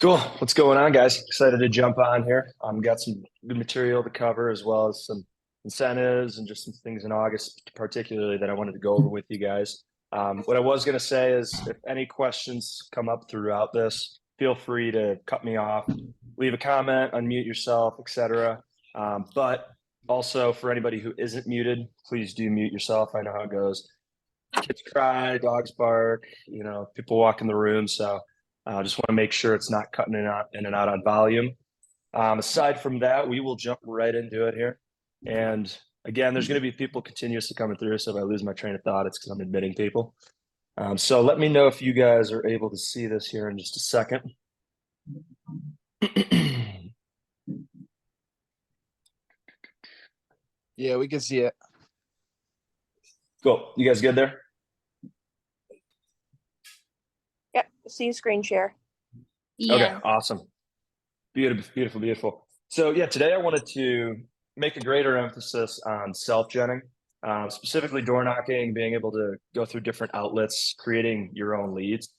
Cool. What's going on, guys? Excited to jump on here. Got some good material to cover as well as some incentives and just some things in August, particularly that I wanted to go over with you guys. What I was going to say is if any questions come up throughout this, feel free to cut me off, leave a comment, unmute yourself, etc. But also for anybody who isn't muted, please do mute yourself. I know how it goes. Kids cry, dogs bark, people walk in the room. So just want to make sure it's not cutting in and out on volume. Aside from that, we will jump right into it here. And again, there's going to be people continuously coming through. So if I lose my train of thought, it's because I'm admitting people. So let me know if you guys are able to see this here in just a second. Yeah, we can see it. Cool. You guys good there? Yep, see screen share. Yeah. Okay, awesome. Beautiful, beautiful, beautiful. So yeah, today I wanted to make a greater emphasis on self-genning, specifically door knocking, being able to go through different outlets, creating your own leads.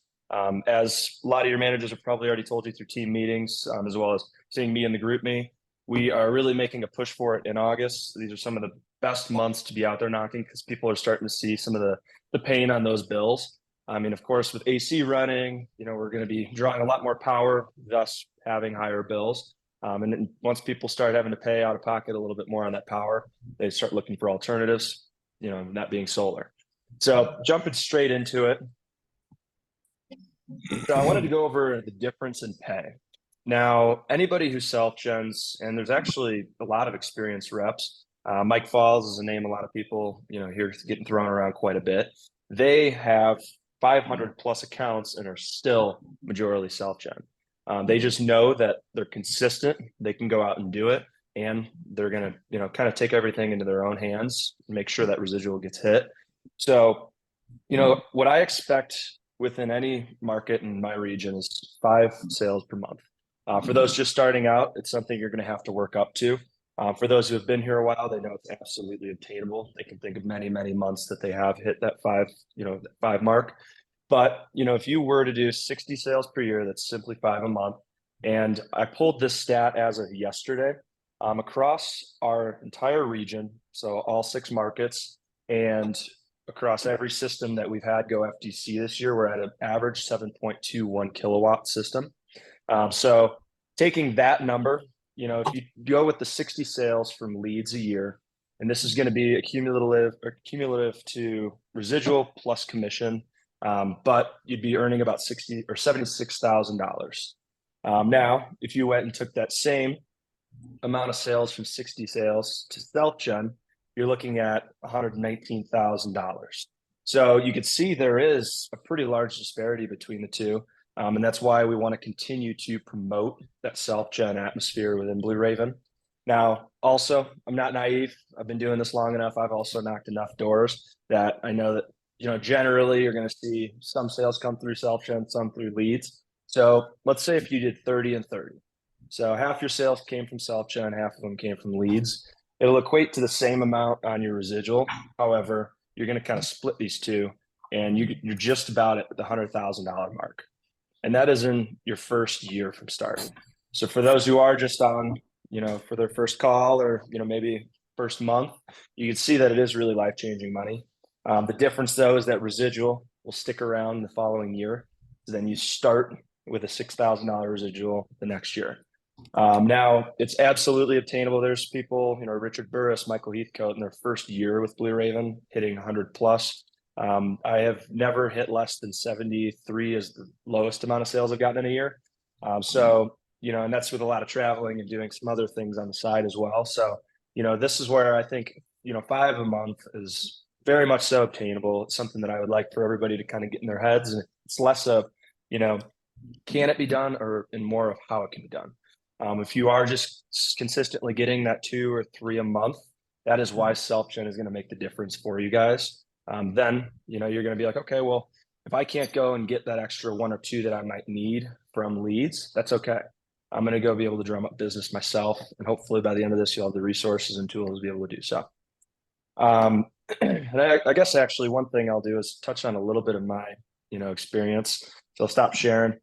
As a lot of your managers have probably already told you through team meetings, as well as seeing me in the group me, we are really making a push for it in August. These are some of the best months to be out there knocking because people are starting to see some of the pain on those bills. I mean, of course, with AC running, we're going to be drawing a lot more power, thus having higher bills. And then once people start having to pay out of pocket a little bit more on that power, they start looking for alternatives, that being solar. So jumping straight into it. So I wanted to go over the difference in pay. Now, anybody who self-gens, and there's actually a lot of experienced reps. Mike Falls is a name a lot of people, here getting thrown around quite a bit. They have 500 plus accounts and are still majorly self-gen. They just know that they're consistent. They can go out and do it, and they're going to, kind of take everything into their own hands and make sure that residual gets hit. So, what I expect within any market in my region is 5 sales per month. For those just starting out, it's something you're going to have to work up to. For those who have been here a while, they know it's absolutely obtainable. They can think of many, many months that they have hit that 5, that 5 mark. But, if you were to do 60 sales per year, that's simply 5 a month. And I pulled this stat as of yesterday, across our entire region. So all 6 markets and across every system that we've had go FDC this year, we're at an average 7.21 kilowatt system. So taking that number, if you go with the 60 sales from leads a year, and this is going to be cumulative to residual plus commission, but you'd be earning about $60,000 or $76,000. Now, if you went and took that same amount of sales from 60 sales to self-gen, you're looking at $119,000. So you can see there is a pretty large disparity between the two. And that's why we want to continue to promote that self-gen atmosphere within Blue Raven. Now, also, I'm not naive. I've been doing this long enough. I've also knocked enough doors that I know that, generally you're going to see some sales come through self-gen, some through leads. So let's say if you did 30 and 30. So half your sales came from self-gen, half of them came from leads. It'll equate to the same amount on your residual. However, you're going to kind of split these two, and you're just about at the $100,000 mark. And that is in your first year from start. So for those who are just on, for their first call or, maybe first month, you can see that it is really life-changing money. The difference though is that residual will stick around the following year. So then you start with a $6,000 residual the next year. Now it's absolutely obtainable. There's people, Richard Burris, Michael Heathcote in their first year with Blue Raven hitting 100 plus. I have never hit less than 73 as the lowest amount of sales I've gotten in a year. So, and that's with a lot of traveling and doing some other things on the side as well. So, this is where I think, 5 a month is very much so obtainable. It's something that I would like for everybody to kind of get in their heads. And it's less of, can it be done and more of how it can be done. If you are just consistently getting that 2 or 3 a month, that is why self-gen is going to make the difference for you guys. Then, you're going to be like, okay, well, if I can't go and get that extra 1 or 2 that I might need from leads, that's okay. I'm going to go be able to drum up business myself. And hopefully by the end of this, you'll have the resources and tools to be able to do so. And I guess actually one thing I'll do is touch on a little bit of my, experience. So I'll stop sharing.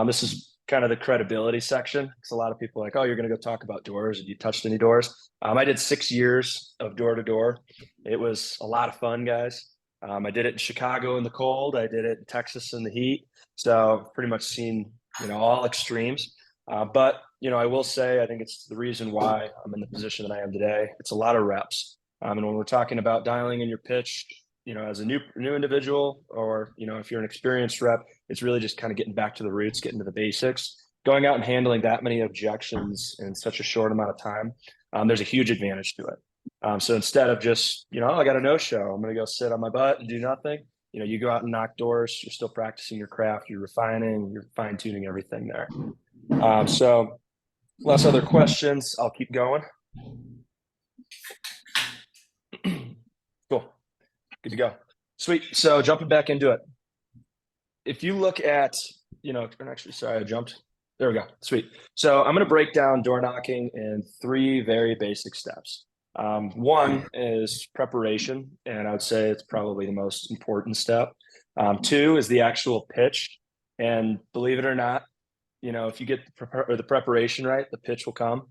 This is kind of the credibility section. Because a lot of people are like, oh, you're going to go talk about doors. Have you touched any doors? I did 6 years of door to door. It was a lot of fun, guys. I did it in Chicago in the cold. I did it in Texas in the heat. So pretty much seen, all extremes. But, I will say, I think it's the reason why I'm in the position that I am today. It's a lot of reps. And when we're talking about dialing in your pitch, as a new individual, or, if you're an experienced rep, it's really just kind of getting back to the roots, getting to the basics, going out and handling that many objections in such a short amount of time. There's a huge advantage to it. So instead of just, oh, I got a no-show, I'm going to go sit on my butt and do nothing. You go out and knock doors, you're still practicing your craft, you're refining, you're fine tuning everything there. So unless other questions, I'll keep going. Cool. Good to go. Sweet. So jumping back into it. If you look at, actually, sorry, I jumped. There we go. Sweet. So I'm going to break down door knocking in 3 very basic steps. One is preparation, and I would say it's probably the most important step. 2 is the actual pitch. And believe it or not, if you get the preparation right, the pitch will come.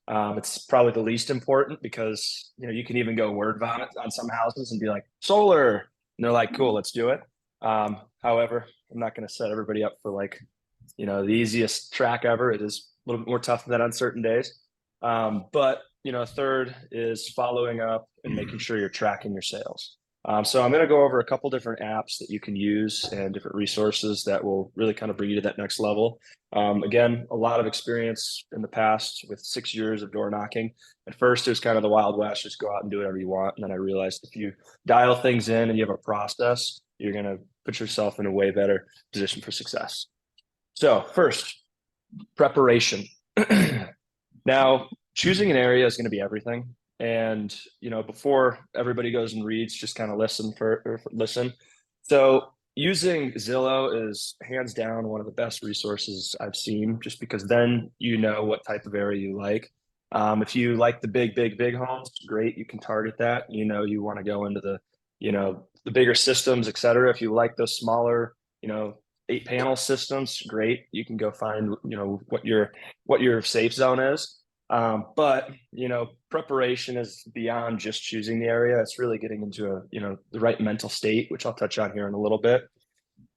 It's probably the least important because, you can even go word vomit on some houses and be like, solar. And they're like, cool, let's do it. However, I'm not going to set everybody up for the easiest track ever. It is a little bit more tough than that on certain days. But, third is following up and making sure you're tracking your sales. So I'm going to go over a couple different apps that you can use and different resources that will really kind of bring you to that next level. Again, a lot of experience in the past with 6 years of door knocking. At first, it was kind of the Wild West, just go out and do whatever you want. And then I realized if you dial things in and you have a process, you're going to put yourself in a way better position for success. So first, preparation. Now, choosing an area is going to be everything. And, before everybody goes and reads, just kind of listen. So using Zillow is hands down one of the best resources I've seen, just because then what type of area you like. If you like the big homes, great, you can target that. You want to go into the bigger systems, et cetera. If you like those smaller, 8-panel systems, great. You can go find, what your safe zone is. But preparation is beyond just choosing the area. It's really getting into the right mental state, which I'll touch on here in a little bit.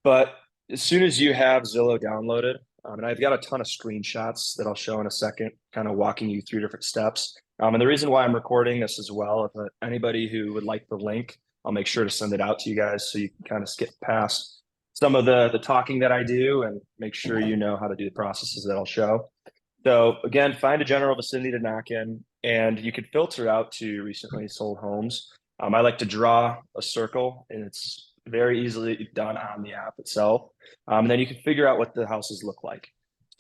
But as soon as you have Zillow downloaded, and I've got a ton of screenshots that I'll show in a second, kind of walking you through different steps. And the reason why I'm recording this as well, if anybody who would like the link, I'll make sure to send it out to you guys so you can kind of skip past some of the talking that I do and make sure you know how to do the processes that I'll show. So again, find a general vicinity to knock in, and you could filter out to recently sold homes. I like to draw a circle, and it's very easily done on the app itself. And then you can figure out what the houses look like.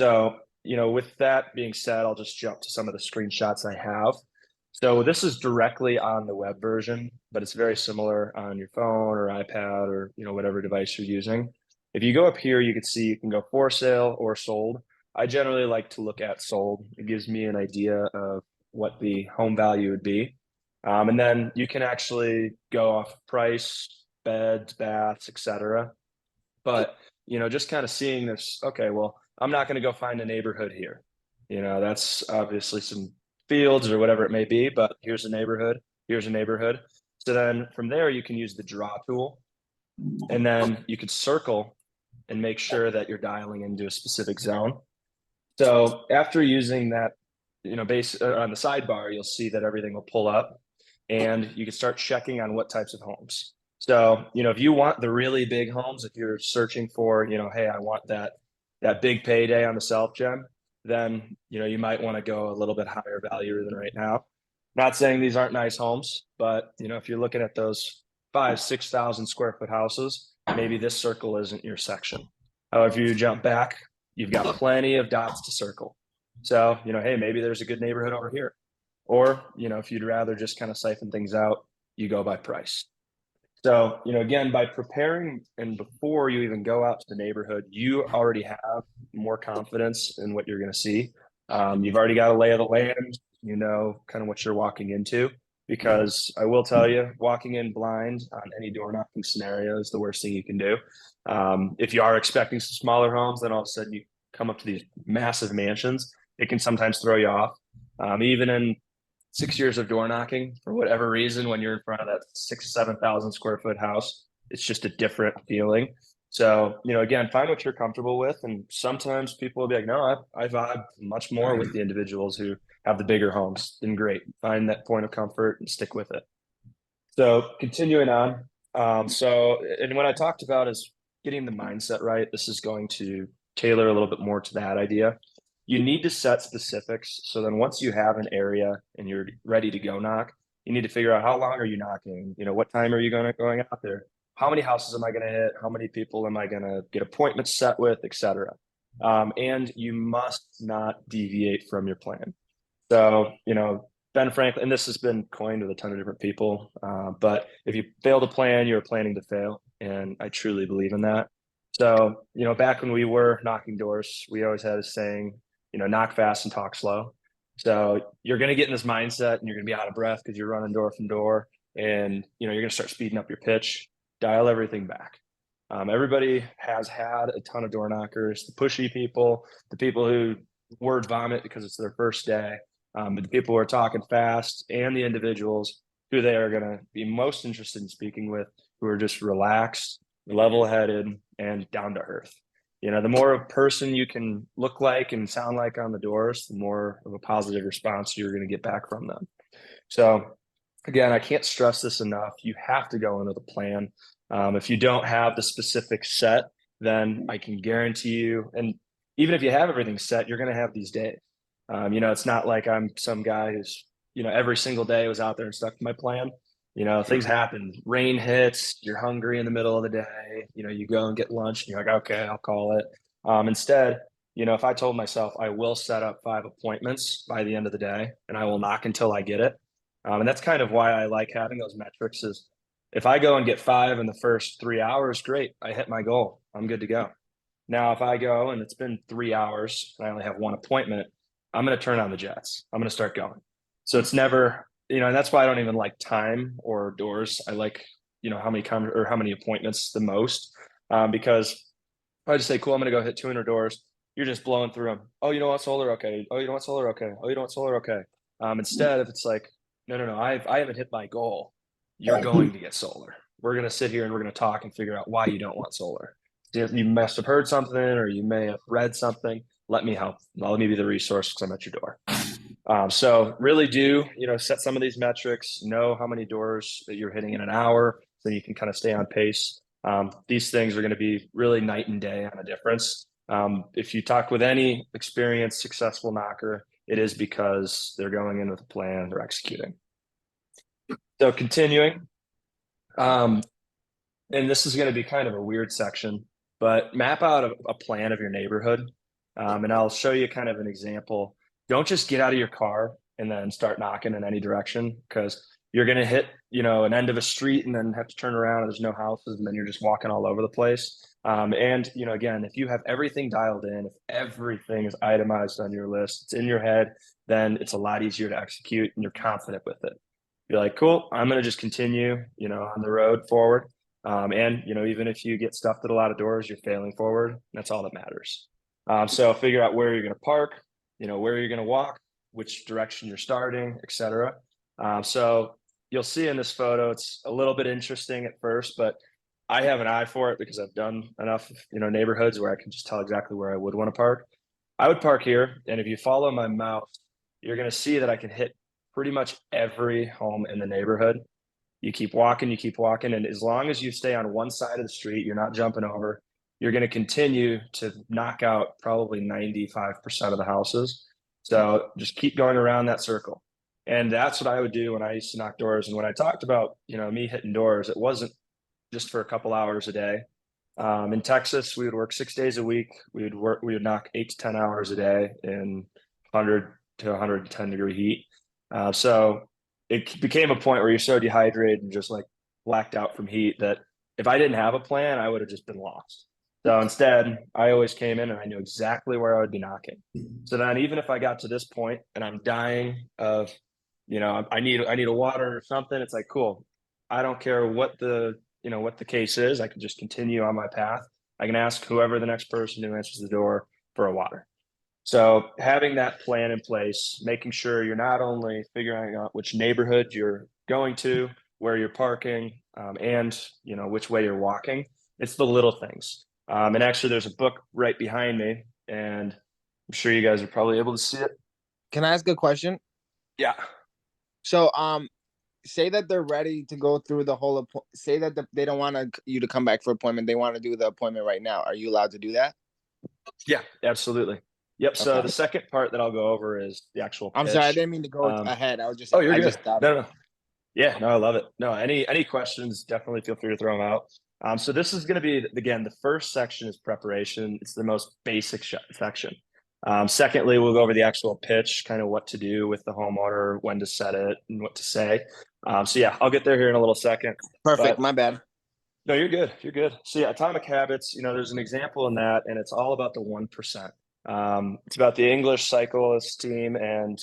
So, with that being said, I'll just jump to some of the screenshots I have. So this is directly on the web version, but it's very similar on your phone or iPad or, whatever device you're using. If you go up here, you can see you can go for sale or sold. I generally like to look at sold. It gives me an idea of what the home value would be. And then you can actually go off price, beds, baths, etc. But, just kind of seeing this, okay, well, I'm not going to go find a neighborhood here. That's obviously some fields or whatever it may be, but here's a neighborhood. Here's a neighborhood. So then from there, you can use the draw tool, and then you could circle and make sure that you're dialing into a specific zone. So after using that, base on the sidebar, you'll see that everything will pull up, and you can start checking on what types of homes. So, if you want the really big homes, if you're searching for, hey, I want that big payday on the self gen, then, you might want to go a little bit higher value than right now. Not saying these aren't nice homes, but, if you're looking at those 5,000-6,000 square foot houses, maybe this circle isn't your section. However, you jump back, you've got plenty of dots to circle. So, hey, maybe there's a good neighborhood over here. Or, if you'd rather just kind of siphon things out, you go by price. So, again, by preparing and before you even go out to the neighborhood, you already have more confidence in what you're going to see. You've already got a lay of the land, kind of what you're walking into. Because I will tell you, walking in blind on any door knocking scenario is the worst thing you can do. If you are expecting some smaller homes, then all of a sudden come up to these massive mansions, it can sometimes throw you off. Even in 6 years of door knocking, for whatever reason, when you're in front of that 6,000 to 7,000 square foot house, it's just a different feeling. So, again, find what you're comfortable with. And sometimes people will be like, no, I vibe much more with the individuals who have the bigger homes. Then great. Find that point of comfort and stick with it. So continuing on. And what I talked about is getting the mindset right. This is going to tailor a little bit more to that idea. You need to set specifics. So then once you have an area and you're ready to go knock, you need to figure out how long are you knocking? What time are you going out there? How many houses am I going to hit? How many people am I going to get appointments set with, et cetera? And you must not deviate from your plan. So, Ben Franklin, and this has been coined with a ton of different people, but if you fail to plan, you're planning to fail. And I truly believe in that. So, back when we were knocking doors, we always had a saying, knock fast and talk slow. So you're going to get in this mindset and you're going to be out of breath because you're running door from door and, you're going to start speeding up your pitch, dial everything back. Everybody has had a ton of door knockers, the pushy people, the people who word vomit because it's their first day. But the people who are talking fast and the individuals who they are going to be most interested in speaking with, who are just relaxed, level-headed, and down to earth. The more a person you can look like and sound like on the doors, the more of a positive response you're going to get back from them. So again, I can't stress this enough. You have to go into the plan. If you don't have the specific set, then I can guarantee you, and even if you have everything set, you're going to have these days. It's not like I'm some guy who's, every single day was out there and stuck to my plan. Things happen. Rain hits, you're hungry in the middle of the day, you go and get lunch and you're like, okay, I'll call it. Instead, if I told myself I will set up 5 appointments by the end of the day and I will knock until I get it. And that's kind of why I like having those metrics is if I go and get 5 in the first 3 hours, great. I hit my goal. I'm good to go. Now, if I go and it's been 3 hours and I only have 1 appointment, I'm going to turn on the jets. I'm going to start going. So it's never, and that's why I don't even like time or doors. I like, how many appointments the most, because if I just say, cool, I'm going to go hit 200 doors. You're just blowing through them. Oh, you know what, solar? Okay. Oh, you know what, solar? Okay. Oh, you know what, solar? Okay. Instead, if it's like, no, I haven't hit my goal. You're going to get solar. We're going to sit here and we're going to talk and figure out why you don't want solar. You must have heard something or you may have read something. Let me help. Let me be the resource because I'm at your door. So really do, set some of these metrics, know how many doors that you're hitting in an hour so you can kind of stay on pace. These things are going to be really night and day on a difference. If you talk with any experienced, successful knocker, it is because they're going in with a plan, they're executing. So continuing, and this is going to be kind of a weird section, but map out a plan of your neighborhood. And I'll show you kind of an example. Don't just get out of your car and then start knocking in any direction because you're going to hit, an end of a street and then have to turn around and there's no houses and then you're just walking all over the place. And, again, if you have everything dialed in, if everything is itemized on your list, it's in your head, then it's a lot easier to execute and you're confident with it. You're like, cool, I'm going to just continue, on the road forward. And, even if you get stuffed at a lot of doors, you're failing forward. That's all that matters. So figure out where you're going to park, where you're going to walk, which direction you're starting, etc. So you'll see in this photo, it's a little bit interesting at first, but I have an eye for it because I've done enough, neighborhoods where I can just tell exactly where I would want to park. I would park here. And if you follow my mouse, you're going to see that I can hit pretty much every home in the neighborhood. You keep walking. And as long as you stay on one side of the street, you're not jumping over, you're going to continue to knock out probably 95% of the houses. So just keep going around that circle. And that's what I would do when I used to knock doors. And when I talked about, me hitting doors, it wasn't just for a couple hours a day. In Texas, we would work 6 days a week. We would knock 8 to 10 hours a day in 100 to 110 degree heat. So it became a point where you're so dehydrated and just like blacked out from heat that if I didn't have a plan, I would have just been lost. So instead, I always came in and I knew exactly where I would be knocking. So then even if I got to this point and I'm dying of, I need a water or something, it's like, cool. I don't care what the case is. I can just continue on my path. I can ask whoever the next person who answers the door, for a water. So having that plan in place, making sure you're not only figuring out which neighborhood you're going to, where you're parking, and which way you're walking. It's the little things. And actually, there's a book right behind me, and I'm sure you guys are probably able to see it. Can I ask a question? Yeah. So, say that they're ready to go through the whole. Say that they don't want you to come back for appointment. They want to do the appointment right now. Are you allowed to do that? Yeah, absolutely. Yep. So Okay. the second part that I'll go over is the actual I'm pitch. sorry, I didn't mean to go Um, ahead. I was just. Oh, you're I good. just thought. No, no. Yeah, no, I love it. No, any questions, definitely feel free to throw them out. So this is going to be, again, the first section is preparation. It's the most basic section. Secondly, we'll go over the actual pitch, kind of what to do with the homeowner, when to set it, and what to say. So yeah, I'll get there here in a little second. Perfect. But My bad. no, you're good. You're good. So yeah, Atomic Habits, there's an example in that, and it's all about the 1%. It's about the English cyclist team, and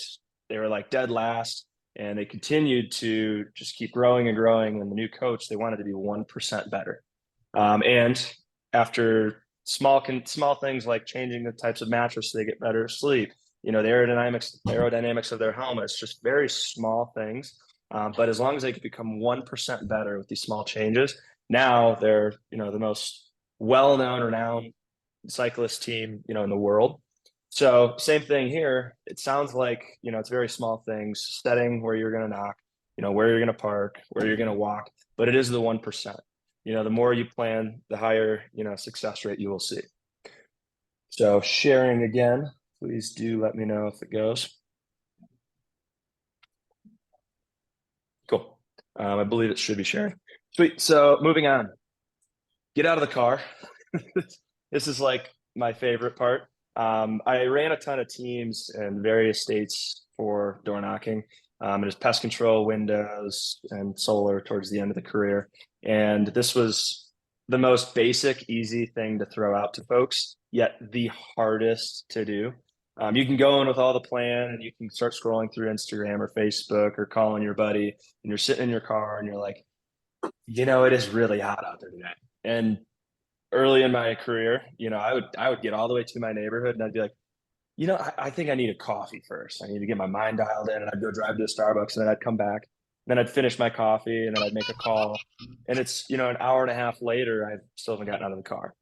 they were like dead last, and they continued to just keep growing and growing. And the new coach, they wanted to be 1% better. And after small things like changing the types of mattress so they get better sleep, the aerodynamics of their helmets, just very small things. But as long as they could become 1% better with these small changes, now they're the most well-known, renowned cyclist team in the world. So same thing here. It sounds like it's very small things, setting where you're going to knock, where you're going to park, where you're going to walk, but it is the 1%. The more you plan, the higher success rate you will see. So sharing again, please do let me know if it goes. Cool. I believe it should be sharing. Sweet. So moving on. Get out of the car. This is like my favorite part. I ran a ton of teams in various states for door knocking. It was pest control, windows, and solar towards the end of the career. And this was the most basic, easy thing to throw out to folks, yet the hardest to do. You can go in with all the plan and you can start scrolling through Instagram or Facebook or calling your buddy, and you're sitting in your car and you're like, it is really hot out there today. And early in my career, I would get all the way to my neighborhood and I'd be like, I think I need a coffee first. I need to get my mind dialed in, and I'd go drive to a Starbucks, and then I'd come back. Then I'd finish my coffee, and then I'd make a call. And it's, an hour and a half later, I still haven't gotten out of the car.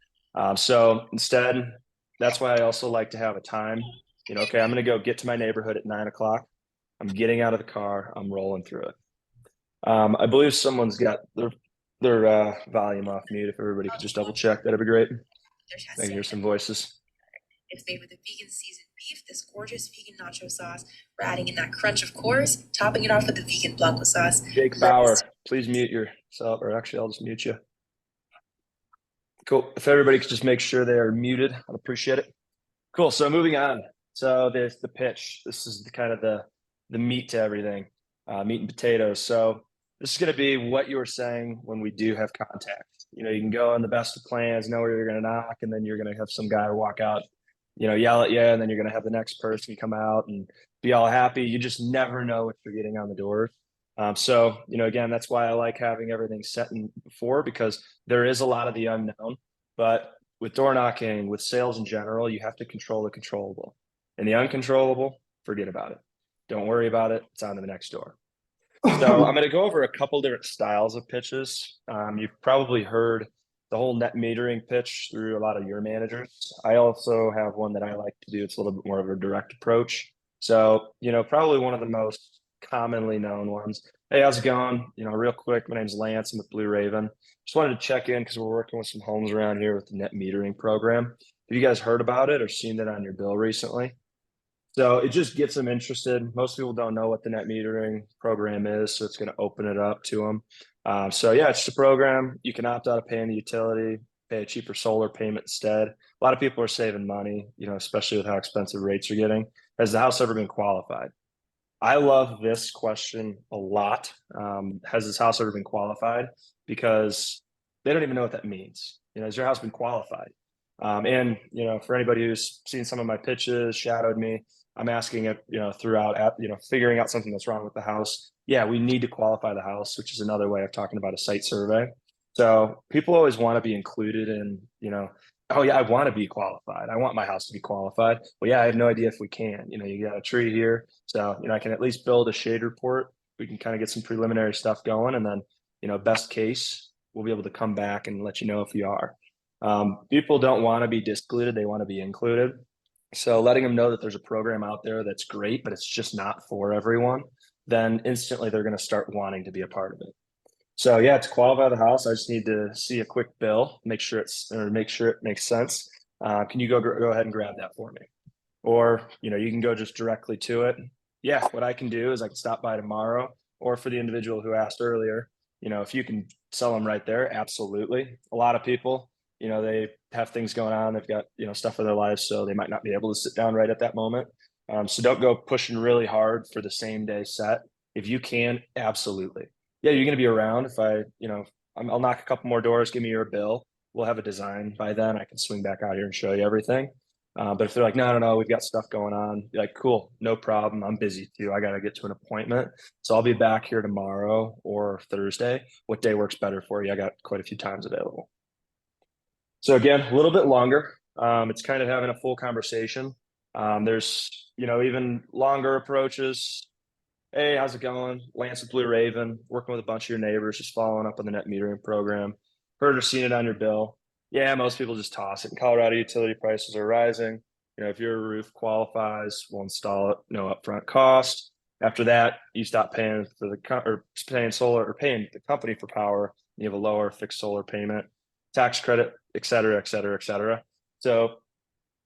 So instead, that's why I also like to have a time. Okay, I'm going to go get to my neighborhood at 9 o'clock. I'm getting out of the car. I'm rolling through it. I believe someone's got their volume off mute. If everybody could just double check, that'd be great. I can hear some voices. It's made with a vegan seasoned beef, this gorgeous vegan nacho sauce. We're adding in that crunch, of course, topping it off with the vegan blanco sauce. Jake Bauer, please mute yourself, or actually, I'll just mute you. Cool. If everybody could just make sure they are muted, I'd appreciate it. Cool. So moving on. So there's the pitch. This is kind of the meat to everything, meat and potatoes. So this is going to be what you were saying when we do have contact. You can go on the best of plans, know where you're going to knock, and then you're going to have some guy walk out, yell at you, and then you're going to have the next person come out and be all happy. You just never know what you're getting on the door. So, again, that's why I like having everything set in before, because there is a lot of the unknown. But with door knocking, with sales in general, you have to control the controllable. And the uncontrollable, forget about it. Don't worry about it. It's on to the next door. So I'm going to go over a couple different styles of pitches. You've probably heard the whole net metering pitch through a lot of your managers. I also have one that I like to do. It's a little bit more of a direct approach. So, probably one of the most commonly known ones. Hey, how's it going? Real quick, my name's Lance. I'm with Blue Raven. Just wanted to check in because we're working with some homes around here with the net metering program. Have you guys heard about it or seen it on your bill recently? So it just gets them interested. Most people don't know what the net metering program is, so it's going to open it up to them. So yeah, it's just a program. You can opt out of paying the utility, pay a cheaper solar payment instead. A lot of people are saving money, especially with how expensive rates are getting. Has the house ever been qualified? I love this question a lot. Has this house ever been qualified? Because they don't even know what that means. Has your house been qualified? And for anybody who's seen some of my pitches, shadowed me, I'm asking it, throughout, figuring out something that's wrong with the house. Yeah, we need to qualify the house, which is another way of talking about a site survey. So people always want to be included in, oh yeah, I want to be qualified. I want my house to be qualified. Well, yeah, I have no idea if we can. You got a tree here, so I can at least build a shade report. We can kind of get some preliminary stuff going, and then best case, we'll be able to come back and let you know if you are. People don't want to be discluded; they want to be included. So letting them know that there's a program out there that's great, but it's just not for everyone, then instantly they're going to start wanting to be a part of it. So yeah, to qualify the house, I just need to see a quick bill, make sure it makes sense. Can you go ahead and grab that for me? Or you can go just directly to it. Yeah, what I can do is I can stop by tomorrow, or for the individual who asked earlier, if you can sell them right there, absolutely. A lot of people, they have things going on, they've got stuff for their lives, so they might not be able to sit down right at that moment. So don't go pushing really hard for the same day set. If you can, absolutely. Yeah, you're going to be around. If I'll knock a couple more doors, give me your bill. We'll have a design by then. I can swing back out here and show you everything. But if they're like, no, we've got stuff going on, you're like, cool, no problem. I'm busy too. I got to get to an appointment. So I'll be back here tomorrow or Thursday. What day works better for you? I got quite a few times available. So again, a little bit longer. It's kind of having a full conversation. There's, even longer approaches. Hey, how's it going? Lance with Blue Raven, working with a bunch of your neighbors, just following up on the net metering program. Heard or seen it on your bill. Yeah, most people just toss it. In Colorado, utility prices are rising. If your roof qualifies, we'll install it, no upfront cost. After that, you stop paying for paying solar or paying the company for power. You have a lower fixed solar payment, tax credit, et cetera, et cetera, et cetera. So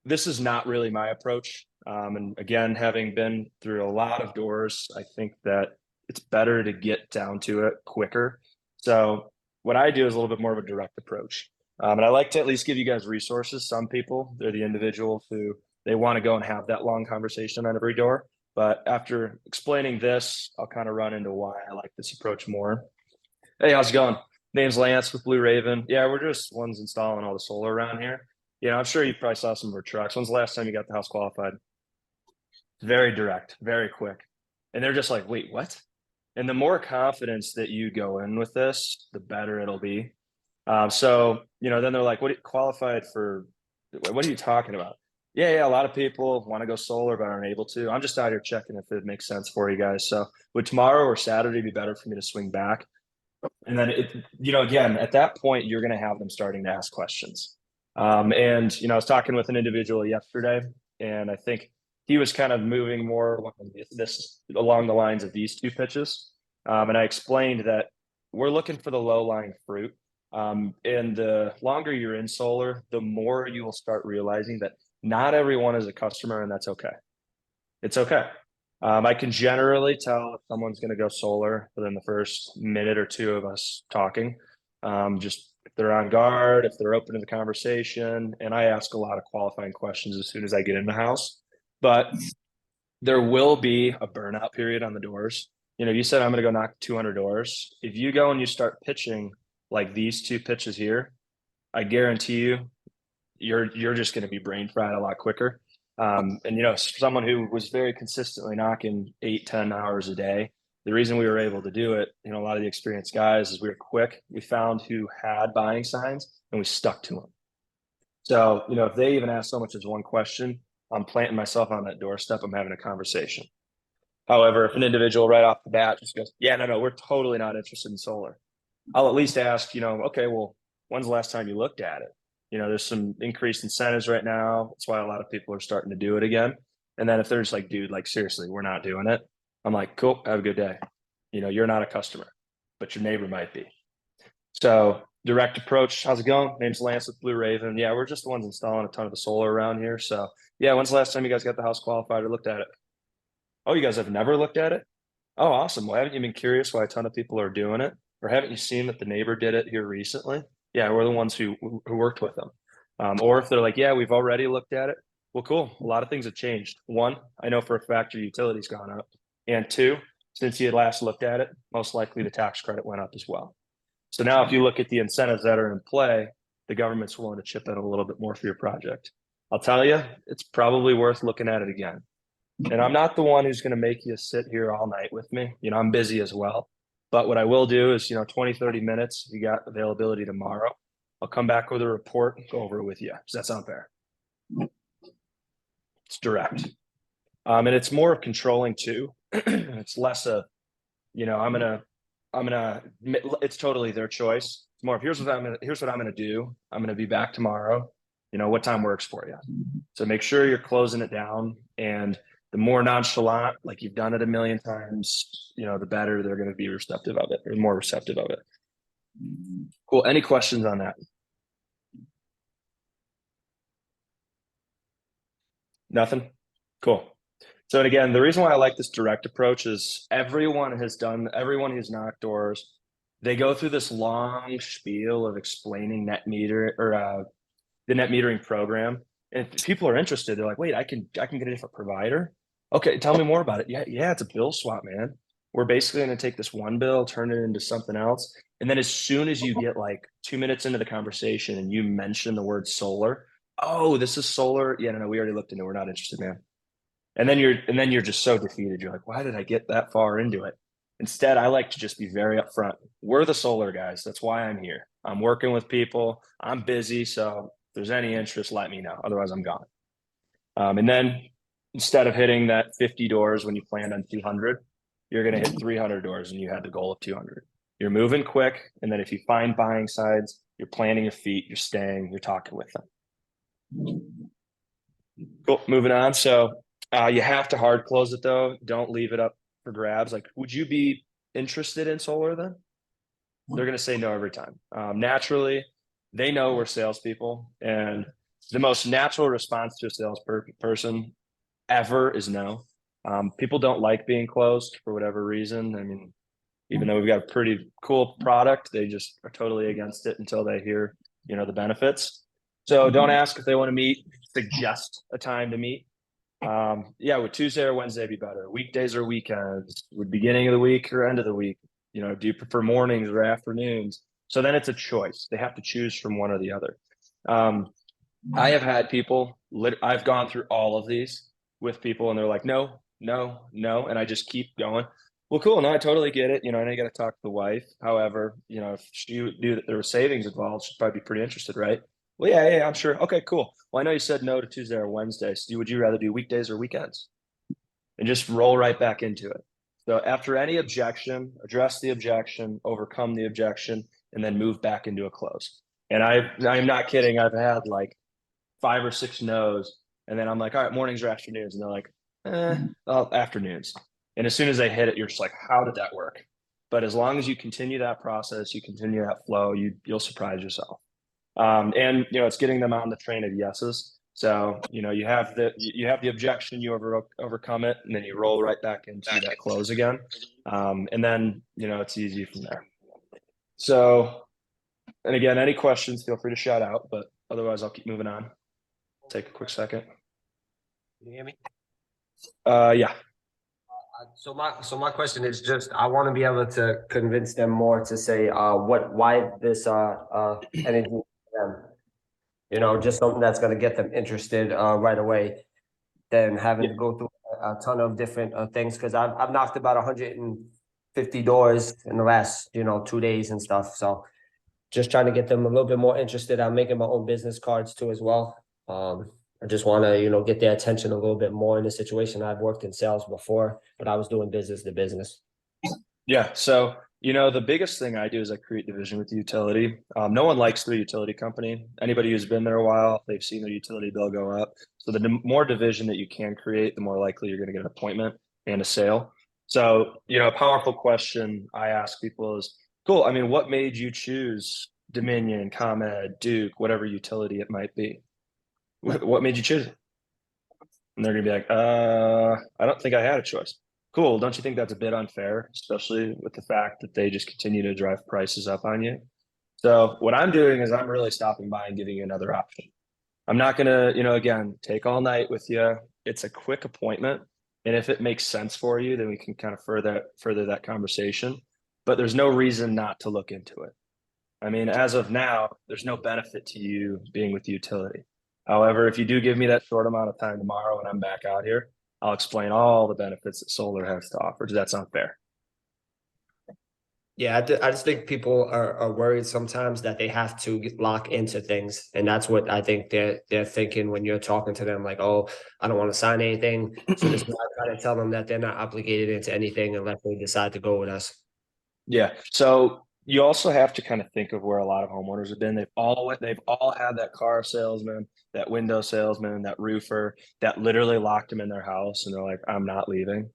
this is not really my approach. And again, having been through a lot of doors, I think that it's better to get down to it quicker. So what I do is a little bit more of a direct approach. And I like to at least give you guys resources. Some people, they're the individuals who they want to go and have that long conversation on every door. But after explaining this, I'll kind of run into why I like this approach more. Hey, how's it going? Name's Lance with Blue Raven. Yeah, we're just ones installing all the solar around here. I'm sure you probably saw some of our trucks. When's the last time you got the house qualified? Very direct, very quick. And they're just like, wait, what? And the more confidence that you go in with this, the better it'll be. So, then they're like, what qualified for? What are you talking about? Yeah. A lot of people want to go solar, but aren't able to. I'm just out here checking if it makes sense for you guys. So would tomorrow or Saturday be better for me to swing back? And then again, at that point, you're going to have them starting to ask questions. And I was talking with an individual yesterday, and I think he was kind of moving more along the lines of these two pitches. And I explained that we're looking for the low-lying fruit. And the longer you're in solar, the more you will start realizing that not everyone is a customer, and that's okay. It's okay. I can generally tell if someone's going to go solar within the first minute or two of us talking. Just if they're on guard, if they're open to the conversation, and I ask a lot of qualifying questions as soon as I get in the house. But there will be a burnout period on the doors. You said I'm going to go knock 200 doors. If you go and you start pitching like these two pitches here, I guarantee you're just going to be brain fried a lot quicker. And someone who was very consistently knocking 8-10 hours a day, the reason we were able to do it, a lot of the experienced guys, is we were quick. We found who had buying signs and we stuck to them. So, if they even ask so much as one question, I'm planting myself on that doorstep. I'm having a conversation. However, if an individual right off the bat just goes, yeah, no, we're totally not interested in solar, I'll at least ask, okay, well, when's the last time you looked at it? There's some increased incentives right now. That's why a lot of people are starting to do it again. And then if they're just like, dude, like, seriously, we're not doing it, I'm like, cool, have a good day. You're not a customer, but your neighbor might be. So direct approach. How's it going? Name's Lance with Blue Raven. Yeah, we're just the ones installing a ton of the solar around here. So yeah, when's the last time you guys got the house qualified or looked at it? Oh, you guys have never looked at it? Oh, awesome. Well, haven't you been curious why a ton of people are doing it? Or haven't you seen that the neighbor did it here recently? Yeah, we're the ones who worked with them. Or if they're like, yeah, we've already looked at it. Well, cool. A lot of things have changed. One, I know for a fact your utility's gone up. And two, since you had last looked at it, most likely the tax credit went up as well. So now if you look at the incentives that are in play, the government's willing to chip in a little bit more for your project. I'll tell you, it's probably worth looking at it again. And I'm not the one who's going to make you sit here all night with me. I'm busy as well. But what I will do is, 20, 30 minutes, if you got availability tomorrow, I'll come back with a report, go over it with you. Does that sound fair? It's direct. And it's more of controlling too. It's less of, you know, it's totally their choice. It's more of here's what I'm gonna do. I'm gonna be back tomorrow. You know, what time works for you? So make sure you're closing it down. And the more nonchalant, like you've done it a million times, you know, the better they're gonna be receptive of it, or more receptive of it. Cool. Any questions on that? Nothing? Cool. So and again, the reason why I like this direct approach is everyone who's knocked doors, they go through this long spiel of explaining net meter or the net metering program. And if people are interested, they're like, wait, I can get a different provider. Okay, tell me more about it. Yeah, it's a bill swap, man. We're basically going to take this one bill, turn it into something else. And then as soon as you get like 2 minutes into the conversation and you mention the word solar, oh, this is solar. Yeah, no, we already looked into it. We're not interested, man. And then you're just so defeated. You're like, why did I get that far into it? Instead, I like to just be very upfront. We're the solar guys. That's why I'm here. I'm working with people. I'm busy. So if there's any interest, let me know. Otherwise, I'm gone. And then instead of hitting that 50 doors when you planned on 200, you're going to hit 300 doors and you had the goal of 200. You're moving quick. And then if you find buying sides, you're planting your feet, you're staying, you're talking with them. Cool. Moving on. So you have to hard close it though. Don't leave it up for grabs. Like, would you be interested in solar then? They're going to say no every time. Naturally, they know we're salespeople, and the most natural response to a salesperson ever is no. People don't like being closed for whatever reason. I mean, even though we've got a pretty cool product, they just are totally against it until they hear, you know, the benefits. So don't ask if they want to meet. Suggest a time to meet. Yeah, would Tuesday or Wednesday be better? Weekdays or weekends? Would beginning of the week or end of the week? You know, do you prefer mornings or afternoons? So then it's a choice. They have to choose from one or the other. I have had people, I've gone through all of these with people and they're like, no, no, no. And I just keep going. Well, cool. No, I totally get it. You know, I know you got to talk to the wife. However, you know, if she knew that there was savings involved, she'd probably be pretty interested, right? Well, yeah, I'm sure. Okay, cool. Well, I know you said no to Tuesday or Wednesday. So would you rather do weekdays or weekends? And just roll right back into it. So after any objection, address the objection, overcome the objection, and then move back into a close. And I'm not kidding. I've had like 5 or 6 no's, and then I'm like, all right, mornings or afternoons, and they're like, afternoons. And as soon as they hit it, you're just like, how did that work? But as long as you continue that process, you continue that flow, you'll surprise yourself. And you know, it's getting them on the train of yeses. So you know, you have the objection, you overcome it, and then you roll right back into that close again. And then you know, it's easy from there. So, and again, any questions, feel free to shout out, but otherwise I'll keep moving on. Take a quick second. Can you hear me? Yeah. So my question is just, I want to be able to convince them more to say why this energy for them. You know, just something that's going to get them interested right away, than having to go through a ton of different things. Because I've knocked about 150 doors in the last 2 days and stuff. So just trying to get them a little bit more interested. I'm making my own business cards too as well. I just want to, get their attention a little bit more in the situation. I've worked in sales before, but I was doing business to business. Yeah. So, the biggest thing I do is I create division with the utility. No one likes their utility company. Anybody who's been there a while, they've seen their utility bill go up. So the more division that you can create, the more likely you're going to get an appointment and a sale. So, a powerful question I ask people is, cool. I mean, what made you choose Dominion, ComEd, Duke, whatever utility it might be? What made you choose it? And they're gonna be like, I don't think I had a choice. Cool. Don't you think that's a bit unfair, especially with the fact that they just continue to drive prices up on you? So what I'm doing is I'm really stopping by and giving you another option. I'm not gonna, again, take all night with you. It's a quick appointment. And if it makes sense for you, then we can kind of further that conversation. But there's no reason not to look into it. I mean, as of now, there's no benefit to you being with the utility. However, if you do give me that short amount of time tomorrow and I'm back out here, I'll explain all the benefits that solar has to offer. Does that sound fair? Yeah, I just think people are worried sometimes that they have to lock into things, and that's what I think they're thinking when you're talking to them, like, oh, I don't want to sign anything. So this is why I try to tell them that they're not obligated into anything unless they decide to go with us. Yeah. So you also have to kind of think of where a lot of homeowners have been. They've all had that car salesman, that window salesman, that roofer that literally locked them in their house, and they're like, "I'm not leaving."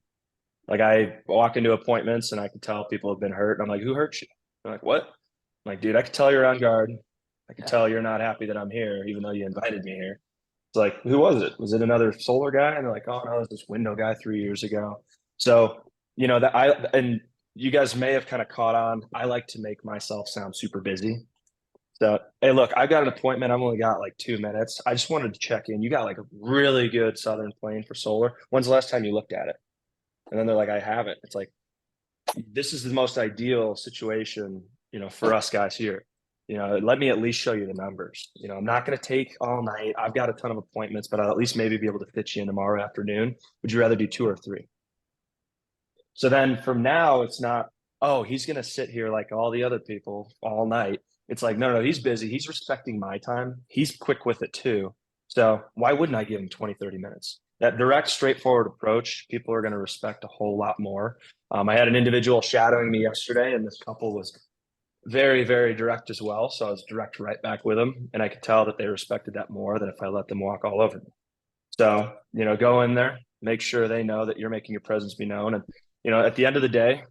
Like I walk into appointments and I can tell people have been hurt. I'm like, "Who hurt you?" They're like, "What?" I'm like, "Dude, I can tell you're on guard. I can tell you're not happy that I'm here, even though you invited me here." It's like, who was it? Was it another solar guy? And they're like, "Oh no, it was this window guy 3 years ago." So, and you guys may have kind of caught on. I like to make myself sound super busy. So, hey, look, I got an appointment. I've only got like 2 minutes. I just wanted to check in. You got like a really good Southern plane for solar. When's the last time you looked at it? And then they're like, I haven't. It's like, this is the most ideal situation, for us guys here. Let me at least show you the numbers. I'm not going to take all night. I've got a ton of appointments, but I'll at least maybe be able to fit you in tomorrow afternoon. Would you rather do 2 or 3? So then from now, it's not, oh, he's going to sit here like all the other people all night. It's like, no, he's busy. He's respecting my time. He's quick with it too. So why wouldn't I give him 20, 30 minutes? That direct, straightforward approach, people are going to respect a whole lot more. I had an individual shadowing me yesterday, and this couple was very, very direct as well. So I was direct right back with them. And I could tell that they respected that more than if I let them walk all over me. So, go in there, make sure they know that you're making your presence be known. And, at the end of the day,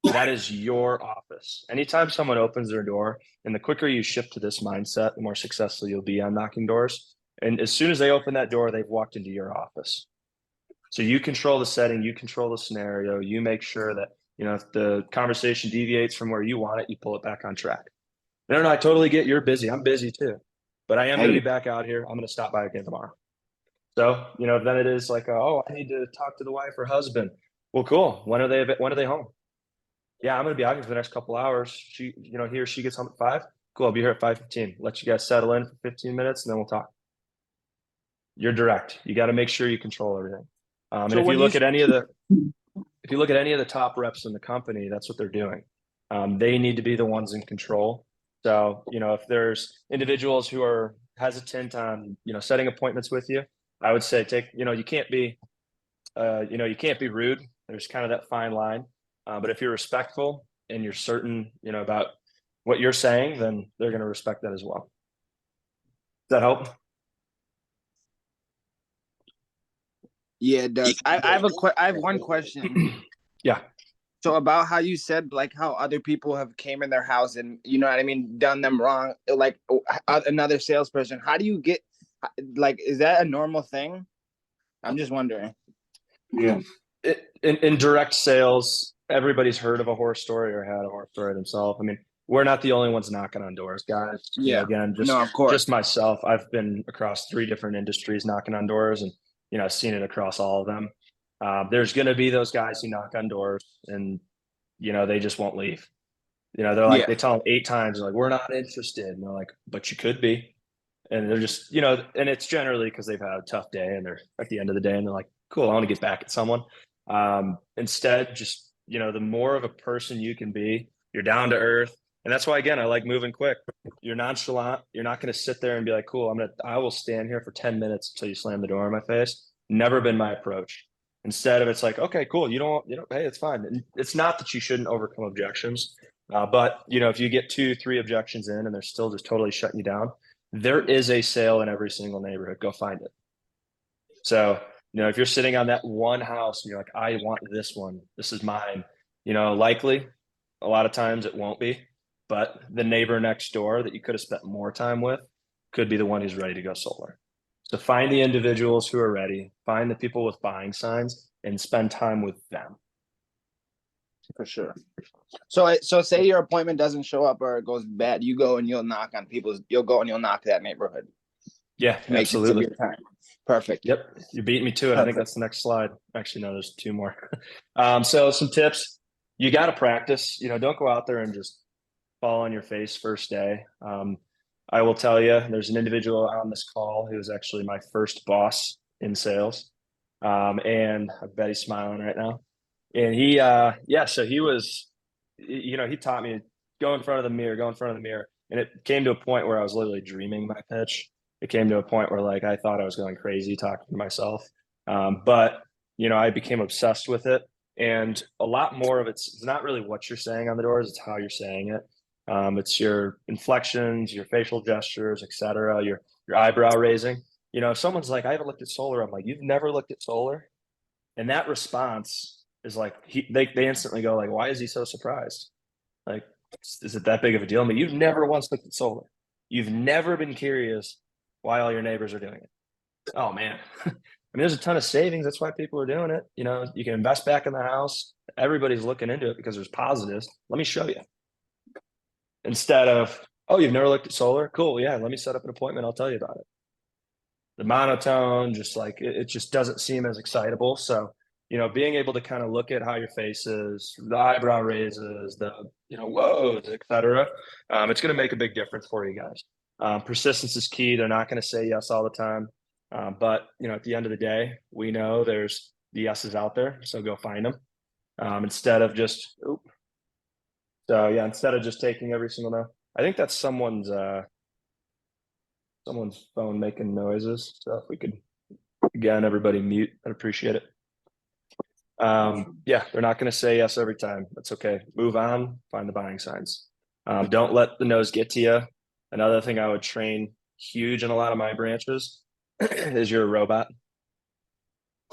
that is your office. Anytime someone opens their door, and the quicker you shift to this mindset, the more successful you'll be on knocking doors. And as soon as they open that door, they've walked into your office. So you control the setting, you control the scenario, you make sure that, if the conversation deviates from where you want it, you pull it back on track. No, I totally get you're busy. I'm busy too, but I am going to be back out here. I'm going to stop by again tomorrow. So, then it is like, oh, I need to talk to the wife or husband. Well, cool. When are they home? Yeah, I'm going to be out here for the next couple hours. He or she gets home at 5. Cool. I'll be here at 5:15. Let you guys settle in for 15 minutes and then we'll talk. You're direct. You got to make sure you control everything. And So if you when look you- at any of the top reps in the company, that's what they're doing. They need to be the ones in control. So, if there's individuals who are hesitant on, setting appointments with you, I would say you can't be, you can't be rude. There's kind of that fine line. But if you're respectful and you're certain, about what you're saying, then they're going to respect that as well. Does that help? Yeah, it does. I have one question. Yeah. So about how you said like how other people have came in their house and you know what I mean, done them wrong, like another salesperson. How do you get like? Is that a normal thing? I'm just wondering. Yeah. In direct sales, everybody's heard of a horror story or had a horror story themselves. I mean, we're not the only ones knocking on doors, guys. Yeah. Again, No, of course. just myself. I've been across 3 different industries knocking on doors, and I've seen it across all of them. There's going to be those guys who knock on doors, and they just won't leave. They're like, they tell them 8 times, like, we're not interested, and they're like, but you could be. And they're just, and it's generally because they've had a tough day and they're at the end of the day and they're like, cool, I want to get back at someone. Instead, just, the more of a person you can be, you're down to earth. And that's why, again, I like moving quick. You're nonchalant. You're not going to sit there and be like, cool, I will stand here for 10 minutes until you slam the door in my face. Never been my approach. Instead of it's like, okay, cool. Hey, it's fine. And it's not that you shouldn't overcome objections. But if you get 2, 3 objections in and they're still just totally shutting you down, there is a sale in every single neighborhood. Go find it. So, if you're sitting on that one house and you're like, I want this one, this is mine, likely a lot of times it won't be, but the neighbor next door that you could have spent more time with could be the one who's ready to go solar. So find the individuals who are ready, find the people with buying signs and spend time with them. For sure. So say your appointment doesn't show up or it goes bad, you go and you'll knock that neighborhood. Yeah, Make absolutely. time. Perfect. Yep. You beat me to it. I think that's the next slide. Actually, no, there's 2 more. So some tips, you got to practice, don't go out there and just fall on your face first day. I will tell you, there's an individual on this call who was actually my first boss in sales. And I bet he's smiling right now. And he, so he was he taught me go in front of the mirror, go in front of the mirror. And it came to a point where I was literally dreaming my pitch. It came to a point where like I thought I was going crazy talking to myself. But I became obsessed with it. And a lot more of it's not really what you're saying on the doors, it's how you're saying it. It's your inflections, your facial gestures, etc., your eyebrow raising. If someone's like, I haven't looked at solar, I'm like, you've never looked at solar? And that response is like they instantly go like, why is he so surprised? Like, is it that big of a deal? But you've never once looked at solar. You've never been curious why all your neighbors are doing it. Oh man. I mean, there's a ton of savings. That's why people are doing it. You can invest back in the house. Everybody's looking into it because there's positives. Let me show you. Instead of, oh, you've never looked at solar? Cool. Yeah. Let me set up an appointment. I'll tell you about it. The monotone, just like it just doesn't seem as excitable. So, being able to kind of look at how your face is, the eyebrow raises, the, whoas, et cetera, it's going to make a big difference for you guys. Persistence is key. They're not going to say yes all the time. But, at the end of the day, we know there's the yeses out there. So go find them instead of just, instead of just taking every single no. I think that's someone's phone making noises. So if we could, again, everybody mute, I'd appreciate it. They're not going to say yes every time. That's okay. Move on, find the buying signs. Don't let the no's get to you. Another thing I would train huge in a lot of my branches is you're a robot.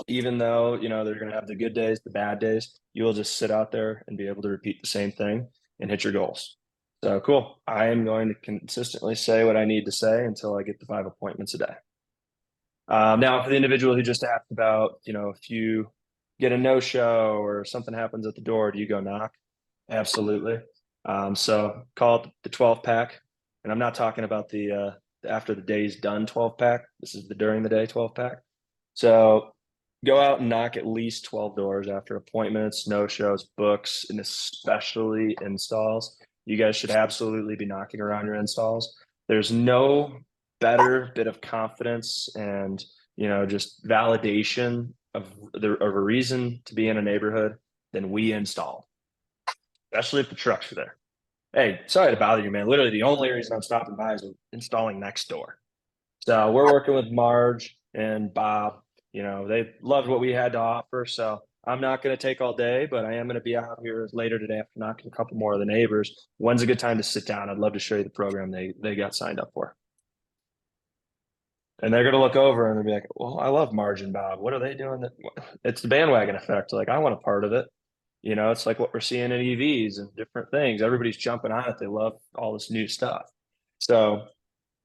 Even though, they're going to have the good days, the bad days, you will just sit out there and be able to repeat the same thing and hit your goals. So cool. I am going to consistently say what I need to say until I get the 5 appointments a day. Now, for the individual who just asked about, if you get a no-show or something happens at the door, do you go knock? Absolutely. So call it the 12 pack. And I'm not talking about the after the day's done 12 pack. This is the during the day 12 pack. So go out and knock at least 12 doors after appointments, no-shows, books, and especially installs. You guys should absolutely be knocking around your installs. There's no better bit of confidence and, just validation of a reason to be in a neighborhood than we install, especially if the trucks are there. Hey, sorry to bother you, man. Literally the only reason I'm stopping by is installing next door. So we're working with Marge and Bob. They loved what we had to offer. So I'm not going to take all day, but I am going to be out here later today after knocking a couple more of the neighbors. When's a good time to sit down? I'd love to show you the program they got signed up for. And they're going to look over and they'll be like, well, I love Marge and Bob. What are they doing? It's the bandwagon effect. Like, I want a part of it. It's like what we're seeing in EVs and different things. Everybody's jumping on it. They love all this new stuff. So